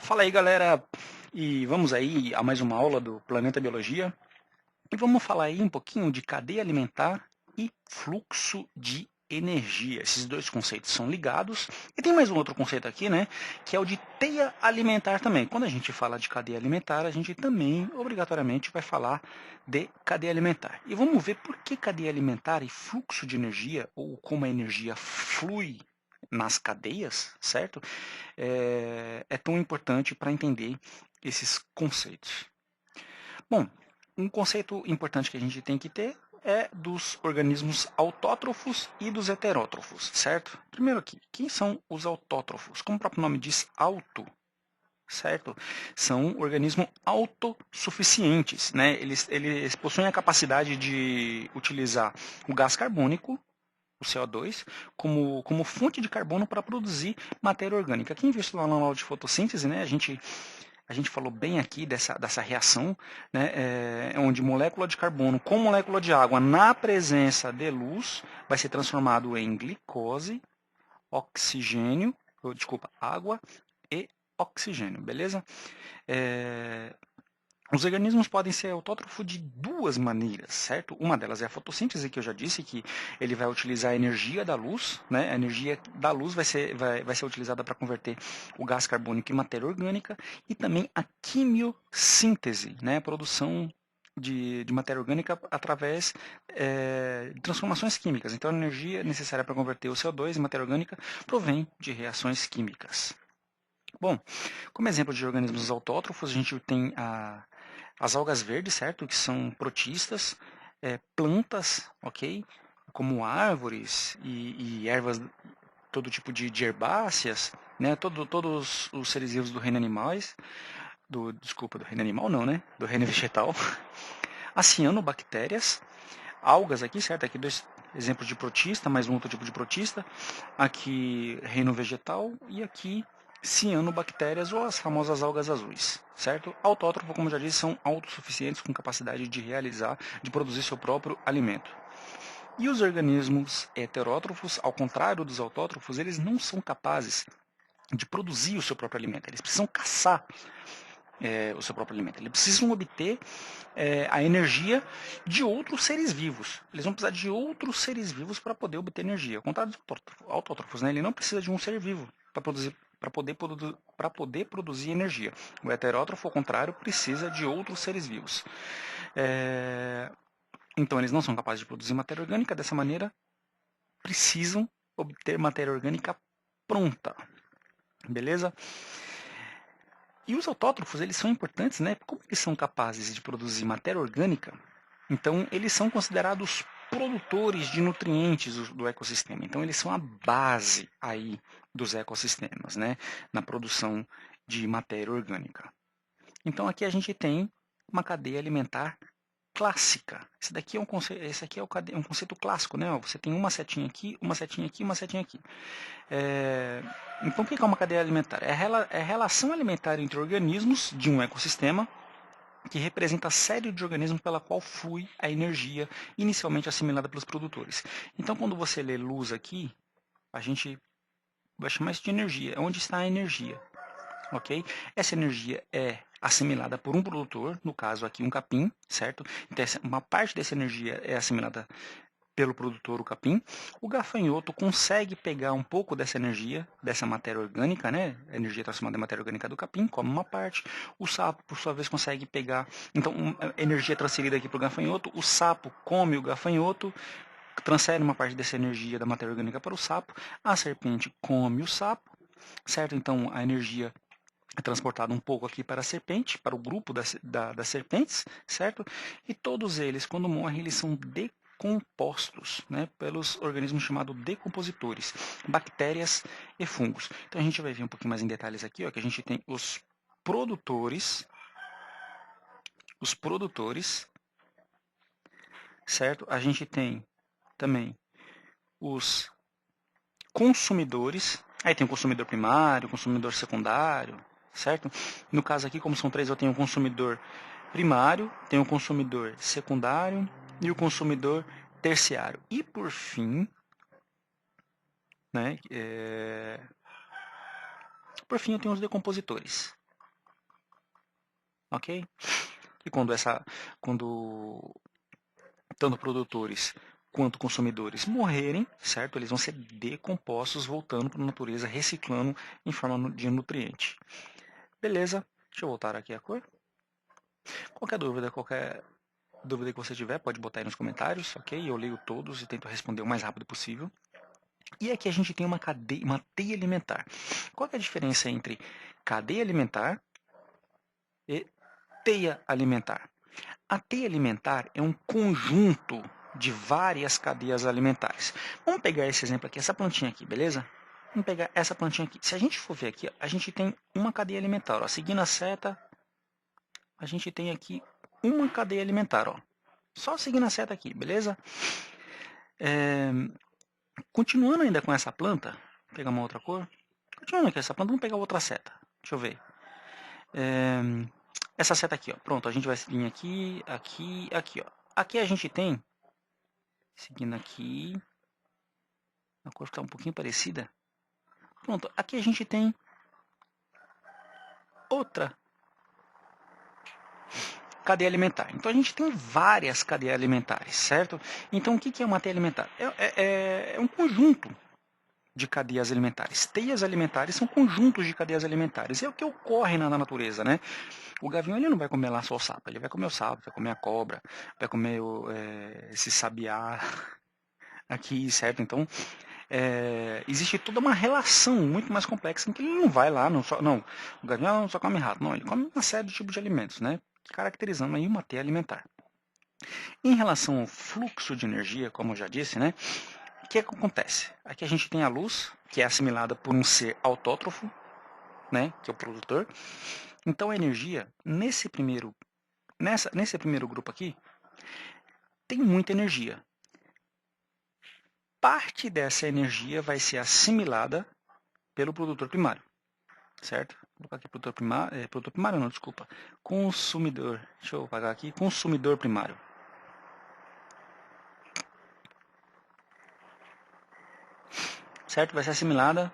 Fala aí, galera, e vamos aí a mais uma aula do Planeta Biologia. E vamos falar aí um pouquinho de cadeia alimentar e fluxo de energia. Esses dois conceitos são ligados. E tem mais um outro conceito aqui, né, que é o de teia alimentar também. Quando a gente fala de cadeia alimentar, a gente também obrigatoriamente vai falar de cadeia alimentar. E vamos ver por que cadeia alimentar e fluxo de energia, ou como a energia flui nas cadeias, certo? É tão importante para entender esses conceitos. Bom, um conceito importante que a gente tem que ter é dos organismos autótrofos e dos heterótrofos, certo? Primeiro aqui, quem são os autótrofos? Como o próprio nome diz, auto, certo? São organismos autossuficientes, né? Eles possuem a capacidade de utilizar o gás carbônico, o CO2, como fonte de carbono para produzir matéria orgânica. Quem viu isso lá na aula de fotossíntese, né? A gente falou bem aqui dessa reação, né, onde molécula de carbono com molécula de água na presença de luz vai ser transformado em glicose, oxigênio, desculpa, água e oxigênio, beleza? É, os organismos podem ser autótrofos de duas maneiras, certo? Uma delas é a fotossíntese, que eu já disse que ele vai utilizar a energia da luz, né? A energia da luz vai ser utilizada para converter o gás carbônico em matéria orgânica, e também a quimiossíntese, né? A produção de matéria orgânica através de transformações químicas. Então, a energia necessária para converter o CO2 em matéria orgânica provém de reações químicas. Bom, como exemplo de organismos autótrofos, a gente tem as algas verdes, certo? Que são protistas, plantas, ok? Como árvores e ervas, todo tipo de herbáceas, né? Todos os seres vivos do reino animais, desculpa, do reino animal não, né? Do reino vegetal. As cianobactérias, algas aqui, certo? Aqui dois exemplos de protista, mais um outro tipo de protista. Aqui reino vegetal e aqui cianobactérias ou as famosas algas azuis, certo? Autótrofo, como já disse, são autossuficientes com capacidade de realizar, de produzir seu próprio alimento. E os organismos heterótrofos, ao contrário dos autótrofos, eles não são capazes de produzir o seu próprio alimento. Eles precisam caçar o seu próprio alimento. Eles precisam obter a energia de outros seres vivos. Eles vão precisar de outros seres vivos para poder obter energia. Ao contrário dos autótrofos, né? Ele não precisa de um ser vivo para poder produzir energia. O heterótrofo, ao contrário, precisa de outros seres vivos. Então, eles não são capazes de produzir matéria orgânica. Dessa maneira, precisam obter matéria orgânica pronta. Beleza? E os autótrofos, eles são importantes, né? Como eles são capazes de produzir matéria orgânica, então eles são considerados produtores de nutrientes do ecossistema. Então eles são a base aí dos ecossistemas, né? Na produção de matéria orgânica. Então aqui a gente tem uma cadeia alimentar clássica. Esse aqui é um conceito clássico, né? Você tem uma setinha aqui, uma setinha aqui, uma setinha aqui. Então, o que é uma cadeia alimentar? É a relação alimentar entre organismos de um ecossistema que representa a série de organismos pela qual flui a energia inicialmente assimilada pelos produtores. Então, quando você lê luz aqui, a gente vai chamar isso de energia. Onde está a energia? Ok? Essa energia é assimilada por um produtor, no caso aqui um capim, certo? Então, uma parte dessa energia é assimilada pelo produtor, o capim. O gafanhoto consegue pegar um pouco dessa energia, dessa matéria orgânica, né? A energia transformada em matéria orgânica do capim, come uma parte. O sapo, por sua vez, consegue pegar. Então, a energia é transferida aqui para o gafanhoto. O sapo come o gafanhoto, transfere uma parte dessa energia da matéria orgânica para o sapo. A serpente come o sapo, certo? Então, a energia é transportada um pouco aqui para a serpente, para o grupo das serpentes, certo? E todos eles, quando morrem, eles são decompostos, né, pelos organismos chamados decompositores, bactérias e fungos. Então a gente vai ver um pouquinho mais em detalhes aqui, ó, que a gente tem os produtores, certo? A gente tem também os consumidores, aí tem o consumidor primário, o consumidor secundário, certo? No caso aqui, como são três, eu tenho o consumidor primário, tenho o consumidor secundário e o consumidor terciário. E por fim, né, por fim eu tenho os decompositores, ok? E quando tanto produtores quanto consumidores morrerem, certo? Eles vão ser decompostos, voltando para a natureza, reciclando em forma de nutriente. Beleza? Deixa eu voltar aqui a cor. Qualquer dúvida que você tiver, pode botar aí nos comentários, ok? Eu leio todos e tento responder o mais rápido possível. E aqui a gente tem uma teia alimentar. Qual é a diferença entre cadeia alimentar e teia alimentar? A teia alimentar é um conjunto de várias cadeias alimentares. Vamos pegar esse exemplo aqui, essa plantinha aqui, beleza? Vamos pegar essa plantinha aqui. Se a gente for ver aqui, a gente tem uma cadeia alimentar. Ó. Seguindo a seta, a gente tem aqui uma cadeia alimentar. Ó. Só seguindo a seta aqui, beleza? Continuando ainda com essa planta, vou pegar uma outra cor. Continuando com essa planta, vamos pegar outra seta. Deixa eu ver. Essa seta aqui, ó. Pronto, a gente vai vir aqui, aqui, aqui, ó. Aqui a gente tem, seguindo aqui, a cor está um pouquinho parecida. Pronto, aqui a gente tem outra cadeia alimentar. Então a gente tem várias cadeias alimentares, certo? Então o que é uma teia alimentar? É um conjunto de cadeias alimentares. Teias alimentares são conjuntos de cadeias alimentares. É o que ocorre na natureza, né? O gavião ele não vai comer lá só o sapo, ele vai comer o sapo, vai comer a cobra, vai comer esse sabiá aqui, certo? Então existe toda uma relação muito mais complexa em que ele não vai lá, não, o gavião só come rato, não, ele come uma série de tipos de alimentos, né? Caracterizando aí uma teia alimentar. Em relação ao fluxo de energia, como eu já disse, né? O que acontece? Aqui a gente tem a luz, que é assimilada por um ser autótrofo, né? Que é o produtor. Então a energia, nesse primeiro grupo aqui, tem muita energia. Parte dessa energia vai ser assimilada pelo produtor primário, certo? Vou colocar aqui produtor primário não, desculpa. Consumidor, deixa eu apagar aqui, consumidor primário. Certo? Vai ser assimilada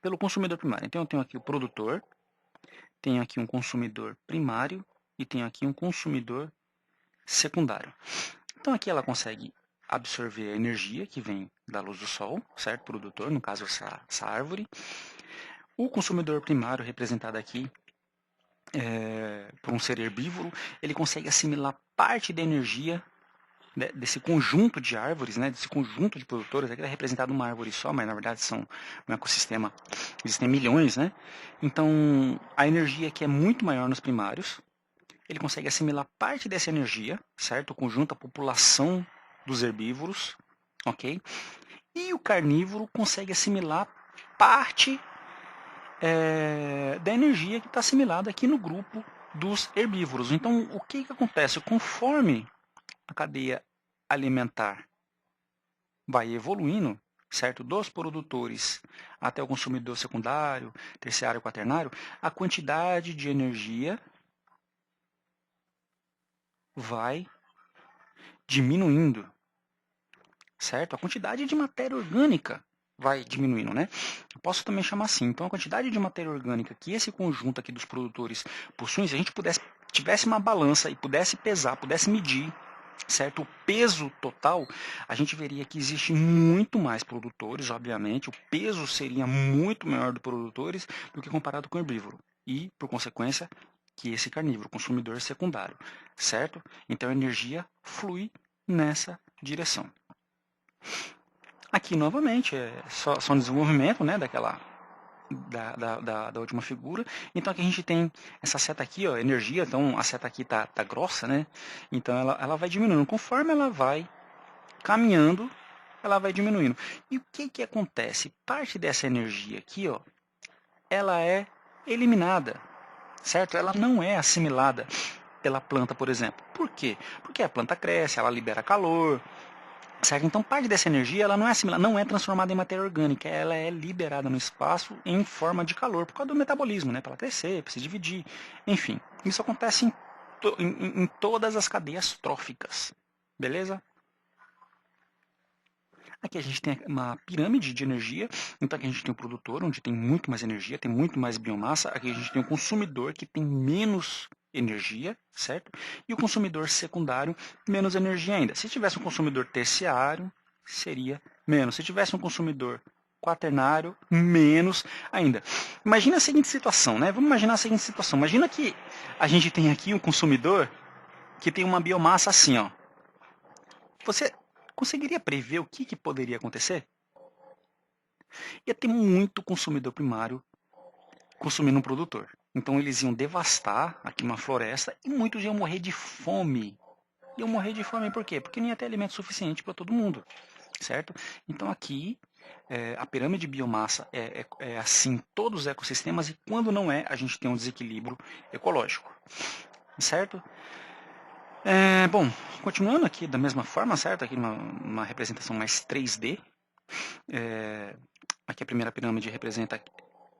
pelo consumidor primário. Então eu tenho aqui o produtor, tenho aqui um consumidor primário e tenho aqui um consumidor secundário. Então aqui ela consegue absorver a energia que vem da luz do sol, certo? Produtor, no caso essa árvore. O consumidor primário, representado aqui por um ser herbívoro, ele consegue assimilar parte da energia desse conjunto de árvores, né, desse conjunto de produtores. Aqui é representado uma árvore só, mas na verdade são um ecossistema, existem milhões, né? Então a energia aqui é muito maior nos primários. Ele consegue assimilar parte dessa energia, certo? O conjunto, a população dos herbívoros, ok? E o carnívoro consegue assimilar parte da energia que está assimilada aqui no grupo dos herbívoros. Então, o que acontece? Conforme a cadeia alimentar vai evoluindo, certo? Dos produtores até o consumidor secundário, terciário, quaternário, a quantidade de energia vai diminuindo, certo? A quantidade de matéria orgânica vai diminuindo, né? Eu posso também chamar assim. Então, a quantidade de matéria orgânica que esse conjunto aqui dos produtores possuem, se a gente tivesse uma balança e pudesse pesar, pudesse medir, certo? O peso total, a gente veria que existe muito mais produtores, obviamente. O peso seria muito maior dos produtores do que comparado com o herbívoro. E, por consequência, que esse carnívoro, consumidor secundário, certo? Então, a energia flui nessa direção. Aqui, novamente, é só um desenvolvimento, né, da última figura. Então aqui a gente tem essa seta aqui, ó, energia. Então a seta aqui tá grossa, né? Então ela vai diminuindo. Conforme ela vai caminhando, ela vai diminuindo. E o que acontece? Parte dessa energia aqui, ó, ela é eliminada, certo? Ela não é assimilada pela planta, por exemplo. Por quê? Porque a planta cresce, ela libera calor, certo? Então, parte dessa energia ela não é assimilada, não é transformada em matéria orgânica, ela é liberada no espaço em forma de calor, por causa do metabolismo, né? Para ela crescer, para se dividir, enfim. Isso acontece em todas as cadeias tróficas, beleza? Aqui a gente tem uma pirâmide de energia, então aqui a gente tem o produtor, onde tem muito mais energia, tem muito mais biomassa. Aqui a gente tem o consumidor, que tem menos energia, certo? E o consumidor secundário, menos energia ainda. Se tivesse um consumidor terciário, seria menos. Se tivesse um consumidor quaternário, menos ainda. Imagina a seguinte situação, né? Vamos imaginar a seguinte situação. Imagina que a gente tem aqui um consumidor que tem uma biomassa assim, ó. Você conseguiria prever o que poderia acontecer? Ia ter muito consumidor primário consumindo um produtor. Então eles iam devastar aqui uma floresta e muitos iam morrer de fome. Iam morrer de fome por quê? Porque não ia ter alimento suficiente para todo mundo, certo? Então aqui a pirâmide de biomassa é assim em todos os ecossistemas e quando não é, a gente tem um desequilíbrio ecológico, certo? Bom, continuando aqui da mesma forma, certo? Aqui uma representação mais 3D. Aqui a primeira pirâmide representa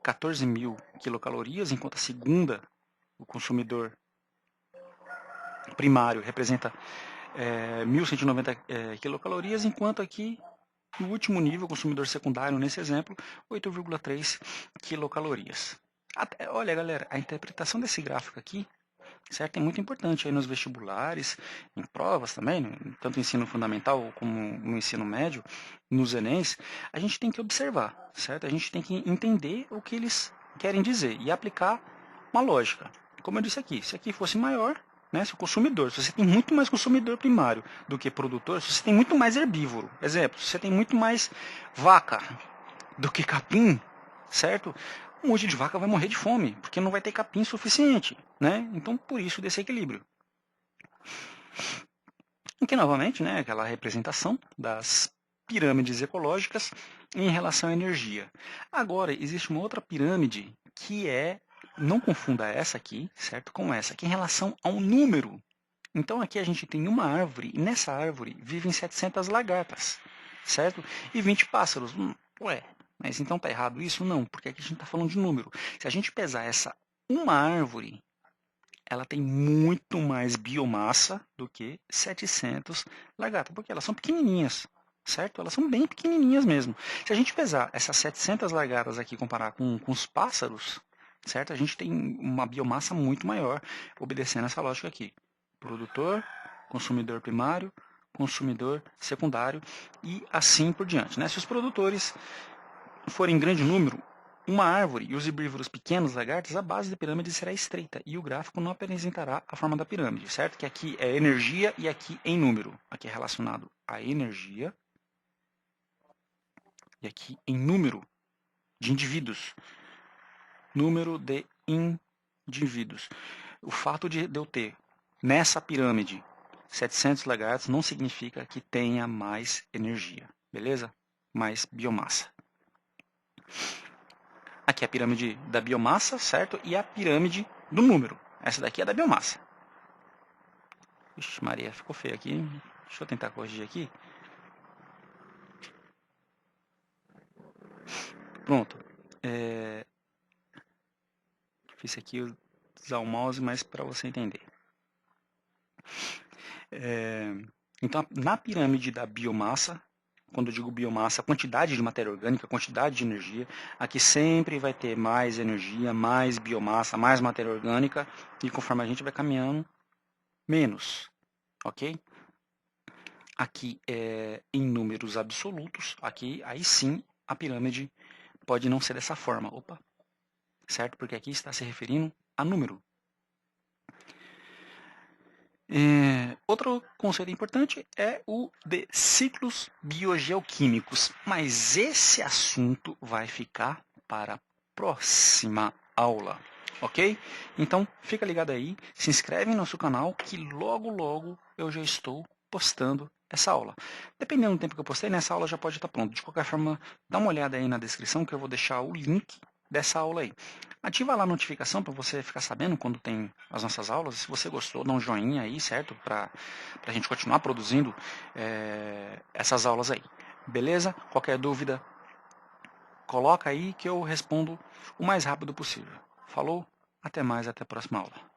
14.000 quilocalorias, enquanto a segunda, o consumidor primário, representa 1.190 quilocalorias, enquanto aqui no último nível, o consumidor secundário, nesse exemplo, 8,3 quilocalorias. Olha, galera, a interpretação desse gráfico aqui, certo, é muito importante aí nos vestibulares, em provas também, tanto no ensino fundamental como no ensino médio, nos Enems, a gente tem que observar, certo? A gente tem que entender o que eles querem dizer e aplicar uma lógica. Como eu disse aqui, se aqui fosse maior, né, se o consumidor, se você tem muito mais consumidor primário do que produtor, se você tem muito mais herbívoro, exemplo, se você tem muito mais vaca do que capim, certo? Um monte de vaca vai morrer de fome, porque não vai ter capim suficiente, né? Então, por isso, desse equilíbrio. Aqui, novamente, né, aquela representação das pirâmides ecológicas em relação à energia. Agora, existe uma outra pirâmide que não confunda essa aqui, certo, com essa, que é em relação ao número. Então, aqui a gente tem uma árvore, e nessa árvore vivem 700 lagartas, certo? E 20 pássaros. Ué, mas então tá errado isso? Não, porque aqui a gente está falando de número. Se a gente pesar essa uma árvore, ela tem muito mais biomassa do que 700 lagartas, porque elas são pequenininhas, certo? Elas são bem pequenininhas mesmo. Se a gente pesar essas 700 lagartas aqui e comparar com os pássaros, certo? A gente tem uma biomassa muito maior, obedecendo essa lógica aqui. Produtor, consumidor primário, consumidor secundário e assim por diante, né? Se os produtores forem em grande número, uma árvore e os herbívoros pequenos lagartos, a base da pirâmide será estreita e o gráfico não apresentará a forma da pirâmide, certo? Que aqui é energia e aqui em número. Aqui é relacionado à energia e aqui em número de indivíduos. Número de indivíduos. O fato de eu ter nessa pirâmide 700 lagartos não significa que tenha mais energia, beleza? Mais biomassa. Aqui é a pirâmide da biomassa, certo? E a pirâmide do número. Essa daqui é da biomassa. Ixi, Maria, ficou feio aqui. Deixa eu tentar corrigir aqui. Pronto. Fiz aqui usar o mouse, mas para você entender. Então, na pirâmide da biomassa, quando eu digo biomassa, a quantidade de matéria orgânica, a quantidade de energia, aqui sempre vai ter mais energia, mais biomassa, mais matéria orgânica, e conforme a gente vai caminhando, menos, ok? Aqui em números absolutos, aqui aí sim a pirâmide pode não ser dessa forma, opa, certo? Porque aqui está se referindo a número. Outro conceito importante é o de ciclos biogeoquímicos, mas esse assunto vai ficar para a próxima aula, ok? Então fica ligado aí, se inscreve no nosso canal que logo logo eu já estou postando essa aula. Dependendo do tempo que eu postei, nessa aula já pode estar pronto. De qualquer forma, dá uma olhada aí na descrição que eu vou deixar o link dessa aula aí. Ativa lá a notificação para você ficar sabendo quando tem as nossas aulas. Se você gostou, dá um joinha aí, certo? Para a gente continuar produzindo essas aulas aí. Beleza? Qualquer dúvida, coloca aí que eu respondo o mais rápido possível. Falou? Até mais, até a próxima aula.